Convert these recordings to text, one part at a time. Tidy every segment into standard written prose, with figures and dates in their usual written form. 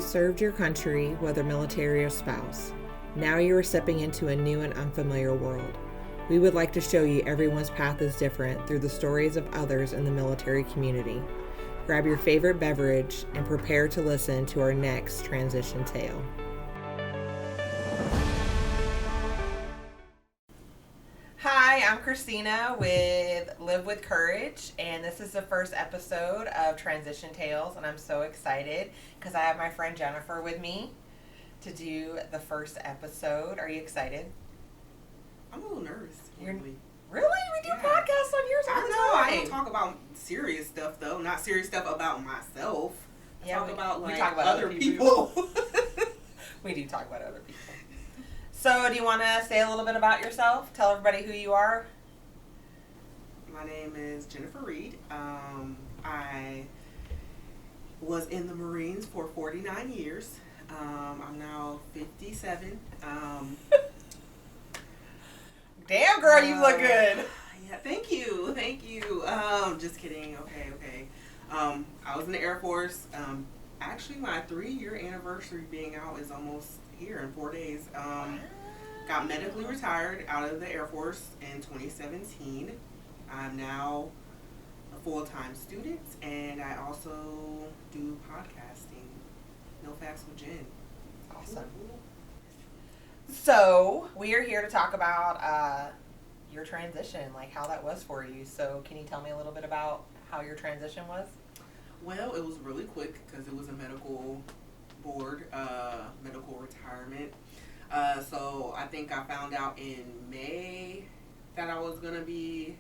you served your country, whether military or spouse. Now you are stepping into a new and unfamiliar world. We would like to show you everyone's path is different through the stories of others in the military community. Grab your favorite beverage and prepare to listen to our next transition tale. Hi, I'm Christina with Live with Courage, and this is the first episode of Transition Tales, and I'm so excited because I have my friend Jennifer with me to do the first episode. Are you excited? I'm a little nervous. Really? We do podcasts on yours all the time. I don't talk about serious stuff, though. Not serious stuff about myself. We talk about other people. We do talk about other people. So, do you want to say a little bit about yourself? Tell everybody who you are. My name is Jennifer Reid. I was in the Marines for 49 years. I'm now 57. Damn, girl, you look good. Yeah, thank you. Just kidding. Okay. I was in the Air Force. Actually, my 3-year anniversary being out is almost here in 4 days. Got medically retired out of the Air Force in 2017. I'm now a full-time student, and I also do podcasting. No Facts with Jen. Awesome. So, we are here to talk about your transition, like how that was for you. So, can you tell me a little bit about how your transition was? Well, it was really quick because it was a medical board, medical retirement. So I think I found out in May that I was going to be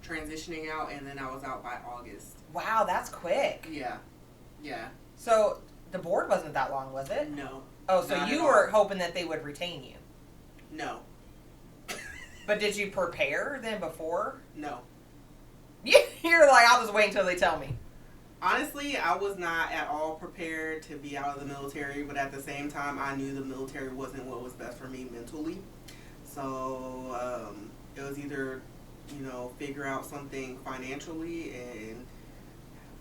transitioning out, and then I was out by August. Wow, that's quick. Yeah. So the board wasn't that long, was it? No. Oh, so you were hoping that they would retain you? No. But did you prepare then before? No. You're like, I'll just wait until they tell me. Honestly, I was not at all prepared to be out of the military, but at the same time, I knew the military wasn't what was best for me mentally. So it was either, figure out something financially and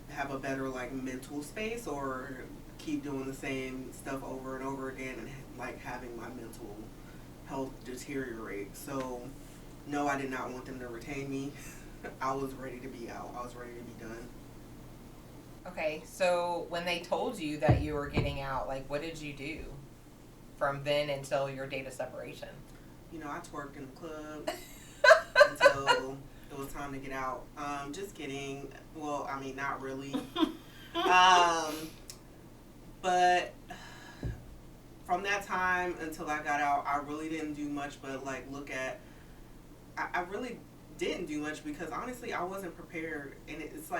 have a better, mental space, or keep doing the same stuff over and over again and, having my mental health deteriorate. So, no, I did not want them to retain me. I was ready to be out. I was ready to be done. Okay, so when they told you that you were getting out, what did you do from then until your date of separation? I twerked in the club until it was time to get out. Just kidding. Well, I mean, not really. But from that time until I got out, I really didn't do much but, look at... I really didn't do much because, honestly, I wasn't prepared. And it's,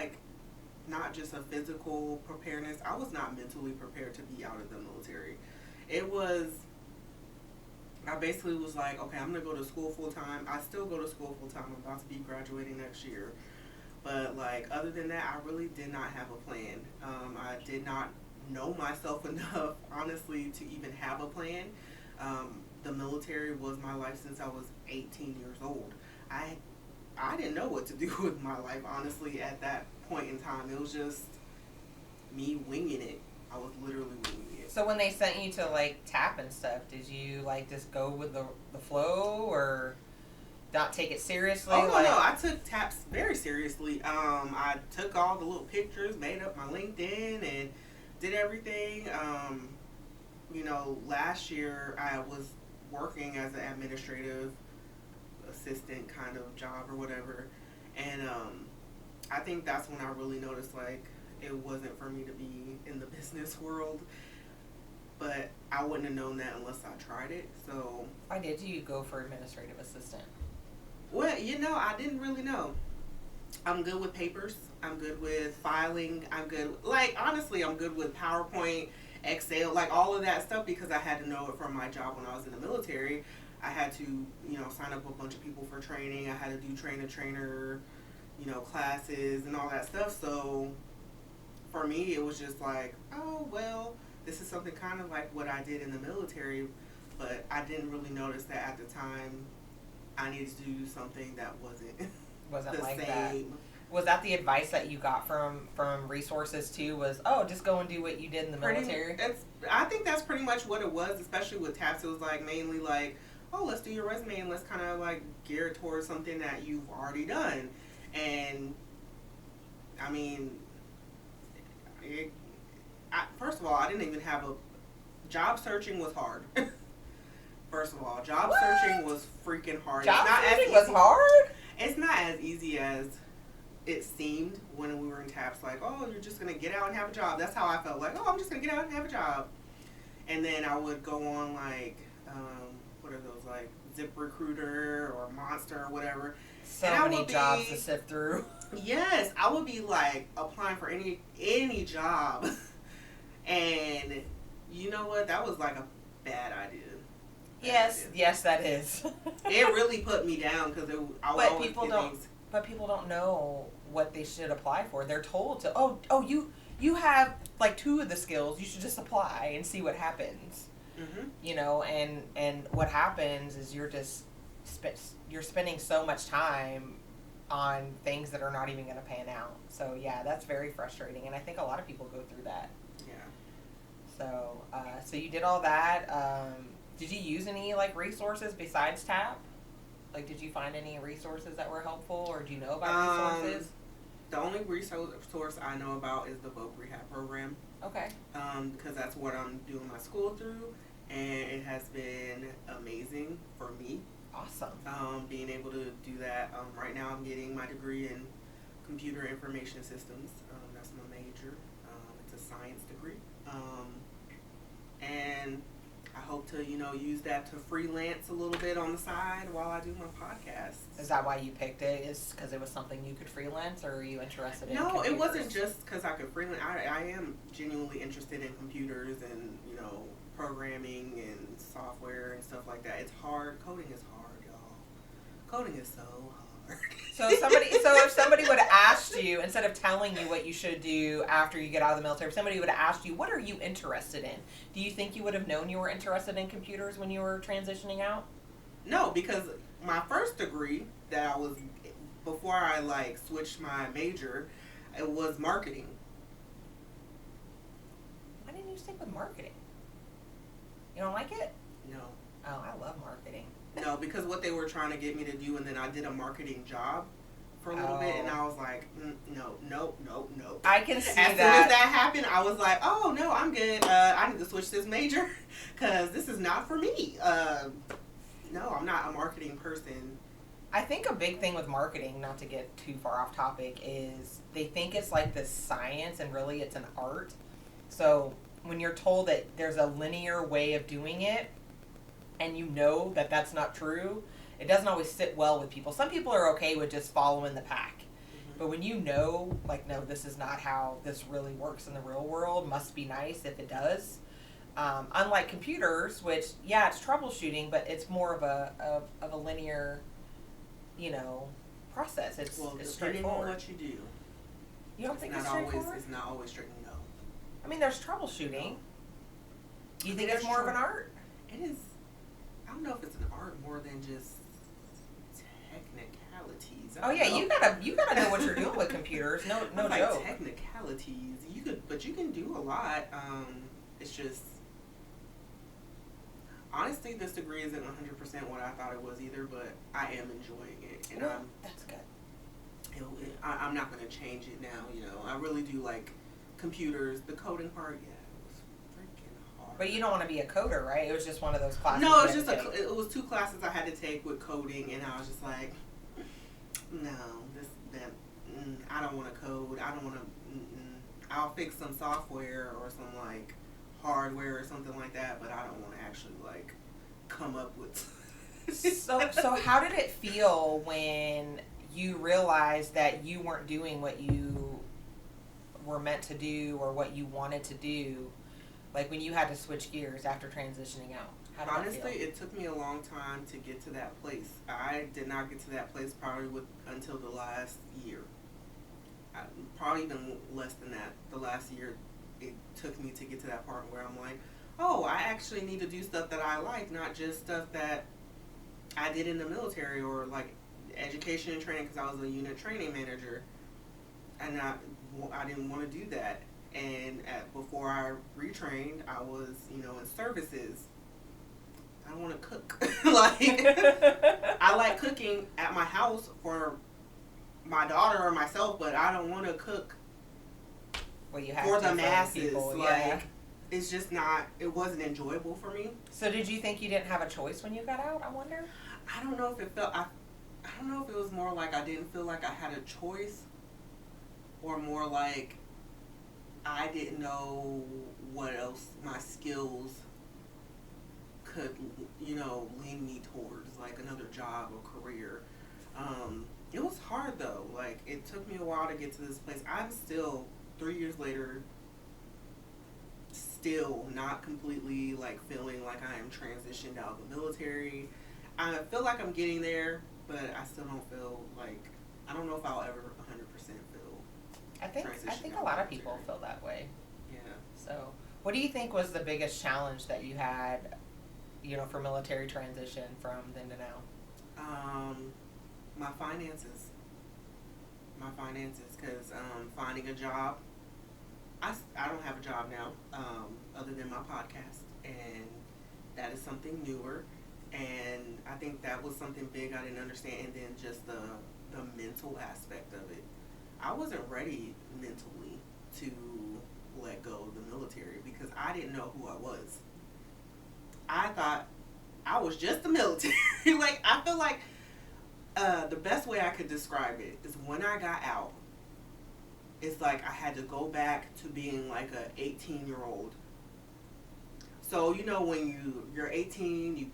not just a physical preparedness. I was not mentally prepared to be out of the military. I basically was like, okay, I'm going to go to school full time. I still go to school full time. I'm about to be graduating next year. But, other than that, I really did not have a plan. I did not know myself enough, honestly, to even have a plan. The military was my life since I was 18 years old. I didn't know what to do with my life, honestly, at that point in time. It was just me winging it. I was literally winging it. So when they sent you to, tap and stuff, did you, just go with the flow or not take it seriously? Oh, no, I took taps very seriously. I took all the little pictures, made up my LinkedIn, and did everything. Last year I was working as an administrative assistant kind of job or whatever, and I think that's when I really noticed it wasn't for me to be in the business world, but I wouldn't have known that unless I tried it. So why did you go for administrative assistant? Well, I didn't really know. I'm good with papers. I'm good with filing. I'm good, honestly, I'm good with PowerPoint, Excel, all of that stuff, because I had to know it from my job when I was in the military. I had to, sign up a bunch of people for training. I had to do trainer, classes and all that stuff. So for me, it was just oh, well, this is something kind of like what I did in the military. But I didn't really notice that at the time I needed to do something that wasn't wasn't the like same. that. Was that the advice that you got from resources too? Was, oh, just go and do what you did in the military? I think that's pretty much what it was, especially with TAPS. It was like mainly like, oh, let's do your resume and let's kind of like gear it towards something that you've already done. And I mean, first of all, I didn't even have a job searching was hard. First of all, job searching was freaking hard. Job searching was hard? It's not as easy as it seemed when we were in TAPS. Like, oh, you're just going to get out and have a job. That's how I felt. Like, oh, I'm just going to get out and have a job. And then I would go on, like, what are those, like, ZipRecruiter or Monster or whatever. So many jobs to sift through. Yes, I would be, like, applying for any job. And you know what? That was, like, a bad idea. Yes, that is. It really put me down because But people don't know what they should apply for. They're told to, you have like 2 of the skills. You should just apply and see what happens. Mm-hmm. You know, and what happens is you're spending so much time on things that are not even going to pan out. So yeah, that's very frustrating, and I think a lot of people go through that. Yeah. So you did all that. Did you use any like resources besides TAP? Like, did you find any resources that were helpful, or do you know about resources? The only resource I know about is the voc rehab program. Okay. Because that's what I'm doing my school through, and it has been amazing for me. Awesome. Being able to do that. Right now I'm getting my degree in computer information systems. That's my major. It's a science degree. And I hope to, use that to freelance a little bit on the side while I do my podcast. Is that why you picked it? Is because it was something you could freelance, or are you interested in No, computers? it wasn't just because I could freelance. I am genuinely interested in computers and, programming and software and stuff like that. It's hard. Coding is hard, y'all. Coding is so hard. So if somebody would have asked you, instead of telling you what you should do after you get out of the military, if somebody would have asked you, what are you interested in? Do you think you would have known you were interested in computers when you were transitioning out? No, because my first degree that I was, before I like switched my major, it was marketing. Why didn't you stick with marketing? You don't like it? No. Oh, I love marketing. No, because what they were trying to get me to do, and then I did a marketing job for a little bit, and I was like, no. I can see that. As soon as that happened, I was like, oh, no, I'm good. I need to switch this major because this is not for me. No, I'm not a marketing person. I think a big thing with marketing, not to get too far off topic, is they think it's like this science, and really it's an art. So when you're told that there's a linear way of doing it, and you know that that's not true, it doesn't always sit well with people. Some people are okay with just following the pack. Mm-hmm. But when you know, like, no, this is not how this really works in the real world, must be nice if it does. Unlike computers, which, yeah, it's troubleshooting, but it's more of a linear, process. It's straightforward. On what you do. You don't think it's straightforward? It's not always straight, no. I mean, there's troubleshooting. Do you think it's more of an art? It is. I don't know if it's an art more than just technicalities. Oh yeah, you gotta know what you're doing with computers. No like joke. Technicalities. You can do a lot. It's just honestly, this degree isn't 100% what I thought it was either, but I am enjoying it, and that's good. I'm not going to change it now. I really do like computers. The coding part, yeah. But you don't want to be a coder, right? It was just one of those classes. No, it was 2 classes I had to take with coding, and I was just like, no, I don't want to code. I don't want to. I'll fix some software or some like hardware or something like that, but I don't want to actually like come up with. So how did it feel when you realized that you weren't doing what you were meant to do or what you wanted to do? Like when you had to switch gears after transitioning out. Honestly, it took me a long time to get to that place. I did not get to that place probably until the last year. Probably even less than that. The last year, it took me to get to that part where I'm like, oh, I actually need to do stuff that I like, not just stuff that I did in the military or like education and training, because I was a unit training manager. and I didn't want to do that. And before I retrained, I was, in services. I don't want to cook. Like, I like cooking at my house for my daughter or myself, but I don't want to cook for the masses. People, like, it's just not, it wasn't enjoyable for me. So did you think you didn't have a choice when you got out, I wonder? I don't know if it felt, I don't know if it was more like I didn't feel like I had a choice, or more like I didn't know what else my skills could, lean me towards, like another job or career. It was hard though. Like, it took me a while to get to this place. I'm still, 3 years later, still not completely like feeling like I am transitioned out of the military. I feel like I'm getting there, but I still don't feel like, I don't know if I'll ever 100% feel. I think a lot of people feel that way. Yeah. So, what do you think was the biggest challenge that you had, for military transition from then to now? My finances. Because finding a job, I don't have a job now, other than my podcast, and that is something newer. And I think that was something big I didn't understand, and then just the mental aspect of it. I wasn't ready mentally to let go of the military because I didn't know who I was. I thought I was just the military. Like, I feel like the best way I could describe it is when I got out, it's like I had to go back to being like a 18-year-old. So, when you're 18, you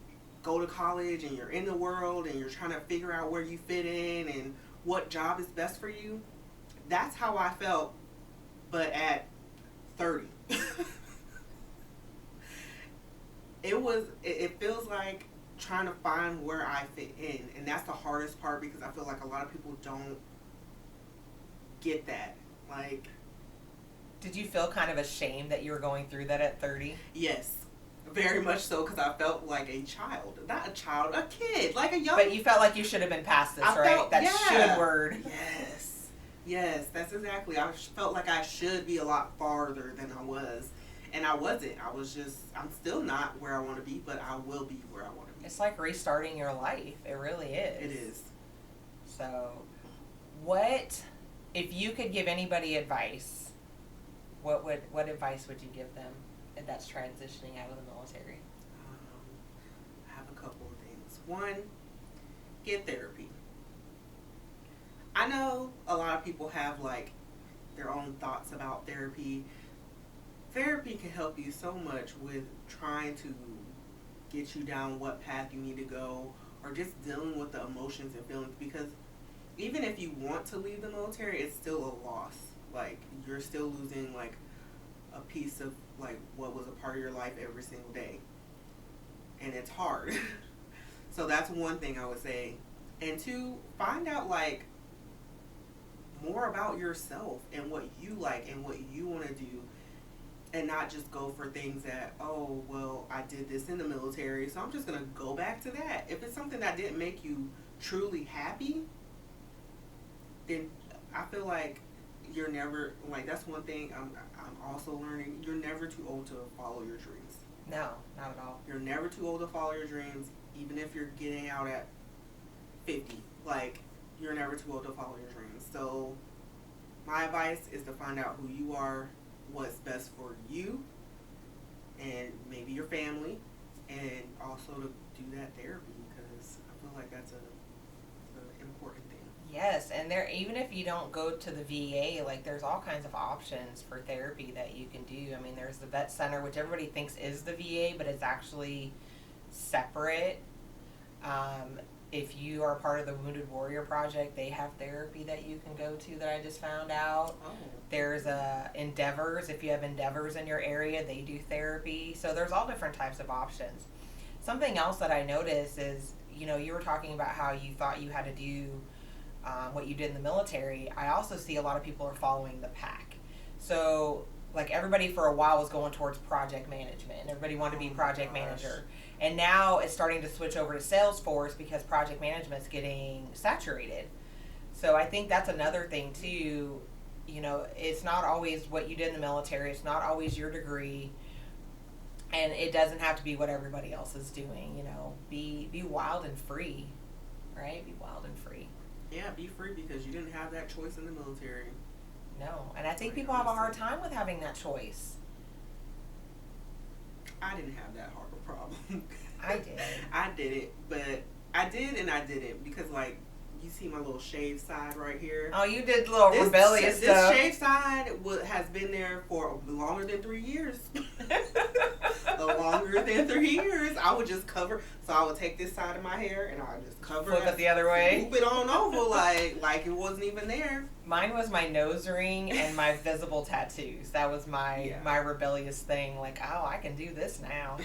go to college and you're in the world and you're trying to figure out where you fit in and what job is best for you. That's how I felt, but at 30. It feels like trying to find where I fit in, and that's the hardest part because I feel like a lot of people don't get that. Like, did you feel kind of ashamed that you were going through that at 30? Yes, very much so, because I felt like a child. Not a child, a kid, like a young... But you felt like you should have been past this, right? That should word. Yes, that's exactly. I felt like I should be a lot farther than I was. And I wasn't. I'm still not where I want to be, but I will be where I want to be. It's like restarting your life. It really is. It is. So, if you could give anybody advice, what advice would you give them that's transitioning out of the military? I have a couple of things. One, get therapy. I know a lot of people have like their own thoughts about therapy. Therapy can help you so much with trying to get you down what path you need to go, or just dealing with the emotions and feelings, because even if you want to leave the military, it's still a loss. Like, you're still losing like a piece of like what was a part of your life every single day, and it's hard. So that's one thing I would say. And two, find out like more about yourself and what you like and what you want to do, and not just go for things that, oh, well, I did this in the military, so I'm just going to go back to that. If it's something that didn't make you truly happy, then I feel like you're never, like, that's one thing I'm also learning. You're never too old to follow your dreams. No, not at all. You're never too old to follow your dreams, even if you're getting out at 50. Like, you're never too old to follow your dreams. So my advice is to find out who you are, what's best for you and maybe your family, and also to do that therapy, because I feel like that's an important thing. Yes, and even if you don't go to the VA, like, there's all kinds of options for therapy that you can do. I mean, there's the vet center, which everybody thinks is the VA, but it's actually separate. If you are part of the Wounded Warrior Project, they have therapy that you can go to that I just found out. Oh. There's Endeavors. If you have Endeavors in your area, they do therapy. So there's all different types of options. Something else that I noticed is, you were talking about how you thought you had to do what you did in the military. I also see a lot of people are following the pack. So, like, everybody for a while was going towards project management, and everybody wanted to be project manager. And now it's starting to switch over to Salesforce because project management's getting saturated. So I think that's another thing too. You know, it's not always what you did in the military. It's not always your degree. And it doesn't have to be what everybody else is doing, you know. Be wild and free, right? Be wild and free. Yeah, be free because you didn't have that choice in the military. No, and I think people have a hard time with having that choice. I didn't have that hard of a problem. I did. I did it, but I did and I didn't because, like, you see my little shaved side right here. Oh, you did little rebellious stuff. This shaved side has been there for longer than 3 years. Longer than 3 years. I would just cover. So I would take this side of my hair and I would just cover Flip it the other way. Move it on over like it wasn't even there. Mine was my nose ring and my visible tattoos. That was my rebellious thing. Like, oh, I can do this now.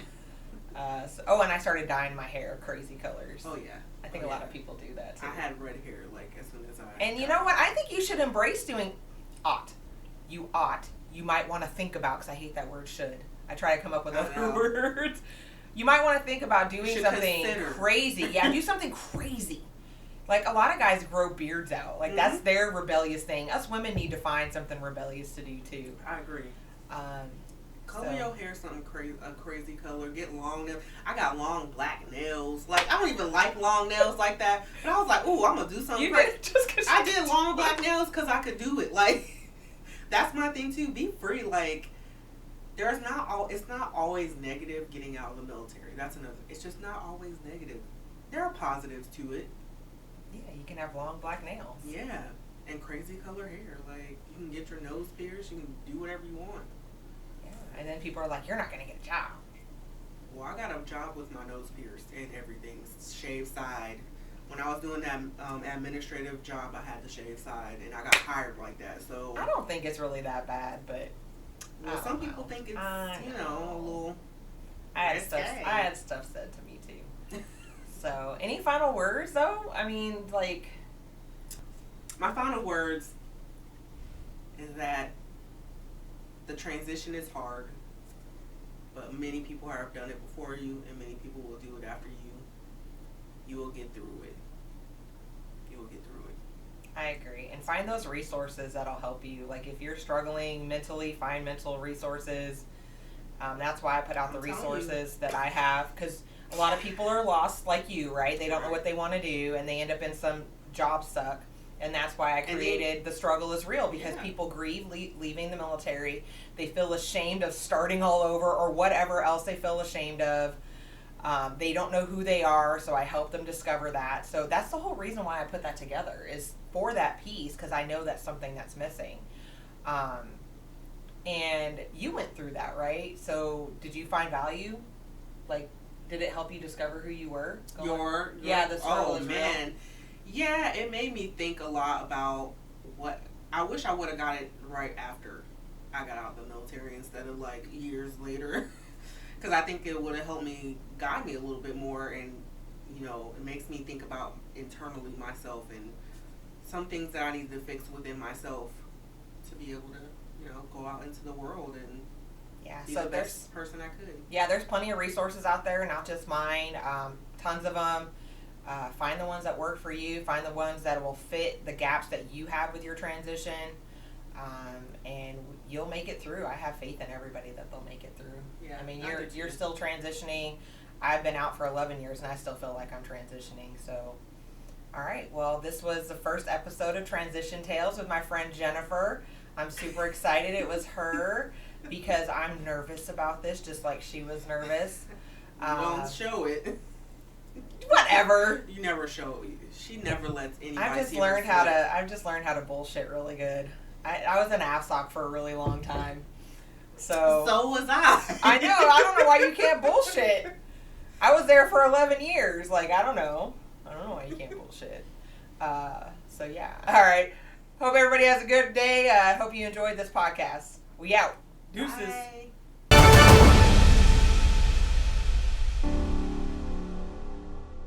And I started dyeing my hair crazy colors. Oh, yeah. I think a lot of people do that, too. I had red hair, like, as soon as I... And you know what? I think you should embrace doing... You ought. You might want to think about, because I hate that word should. I try to come up with other words. You might want to think about doing something crazy. Yeah, do something crazy. Like, a lot of guys grow beards out. Like, that's their rebellious thing. Us women need to find something rebellious to do, too. I agree. Color your hair something a crazy color. Get long nails. I got long black nails. Like, I don't even like long nails like that. But I was like, ooh, I'm going to do something crazy. I did long black nails because I could do it. Like, that's my thing, too. Be free. Like, it's not always negative getting out of the military. That's another. It's just not always negative. There are positives to it. Yeah, you can have long black nails. Yeah, and crazy color hair. Like, you can get your nose pierced. You can do whatever you want. And then people are like, you're not going to get a job. Well, I got a job with my nose pierced and everything. Shaved side. When I was doing that administrative job, I had the shaved side. And I got hired like that. So I don't think it's really that bad, but... Well, some people think it's, a little... I had stuff said to me, too. So, any final words, though? I mean, like... My final words is that the transition is hard, but many people have done it before you, and many people will do it after you. You will get through it. You will get through it. I agree. And find those resources that'll help you. Like, if you're struggling mentally, find mental resources. That's why I put out the resources that I have, because a lot of people are lost like you, right? They don't know what they want to do, and they end up in some job suck. And that's why I created The Struggle is Real, because people grieve leaving the military. They feel ashamed of starting all over or whatever else they feel ashamed of. They don't know who they are, so I help them discover that. So that's the whole reason why I put that together, is for that piece, because I know that's something that's missing. And you went through that, right? So did you find value? Like, did it help you discover who you were? The Struggle is Real. Yeah, it made me think a lot about what I wish I would have got it right after I got out of the military instead of like years later, because I think it would have helped me, guide me a little bit more, and it makes me think about internally myself and some things that I need to fix within myself to be able to go out into the world and be the best person I could. Yeah, there's plenty of resources out there, not just mine. Tons of them. Find the ones that work for you. Find the ones that will fit the gaps that you have with your transition, and you'll make it through. I have faith in everybody that they'll make it through. Yeah, I mean, you're still transitioning. I've been out for 11 years, and I still feel like I'm transitioning. So, all right. Well, this was the first episode of Transition Tales with my friend Jennifer. I'm super excited it was her, because I'm nervous about this, just like she was nervous. Don't show it. Whatever. You never show. She never lets anybody. I've just learned how to bullshit really good. I was an AFSOC for a really long time. So was I. I know. I don't know why you can't bullshit. I was there for 11 years. Like, I don't know why you can't bullshit. So yeah. All right. Hope everybody has a good day. Hope you enjoyed this podcast. We out. Deuces. Bye.